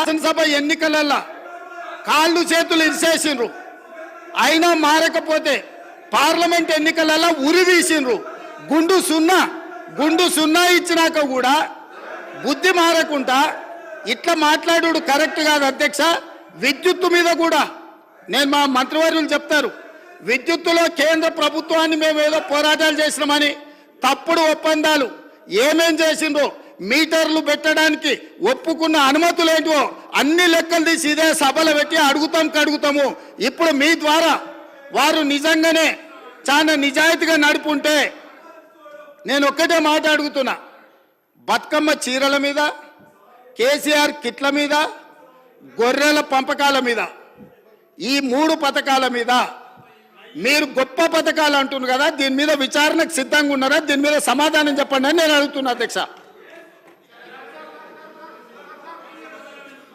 శాసనసభ ఎన్నికలలో కాళ్ళు చేతులు ఇరిసేసిండ్రు, అయినా మారకపోతే పార్లమెంట్ ఎన్నికలలో ఉరి తీసిండ్రు. గుండు సున్నా ఇచ్చినాక కూడా బుద్ధి మారకుండా ఇట్లా మాట్లాడు కరెక్ట్ కాదు అధ్యక్ష. విద్యుత్తు మీద కూడా నేను మా మంత్రివర్యులు చెప్తారు, విద్యుత్తులో కేంద్ర ప్రభుత్వాన్ని మేము ఏదో పోరాటాలు చేసినామని తప్పుడు ఒప్పందాలు ఏమేం చేసిండ్రో, మీటర్లు పెట్టడానికి ఒప్పుకున్న అనుమతులు ఏంటో అన్ని లెక్కలు తీసి ఇదే సభలు పెట్టి అడుగుతాము. ఇప్పుడు మీ ద్వారా వారు నిజంగానే చాలా నిజాయితీగా నడుపుంటే నేను ఒక్కటే మాట అడుగుతున్నా, బతుకమ్మ చీరల మీద, కేసీఆర్ కిట్ల మీద, గొర్రెల పంపకాల మీద, ఈ 3 పథకాల మీద మీరు గొప్ప పథకాలు అంటున్నారు కదా, దీని మీద విచారణకు సిద్ధంగా ఉన్నారా? దీని మీద సమాధానం చెప్పండి అని నేను అడుగుతున్నా అధ్యక్ష.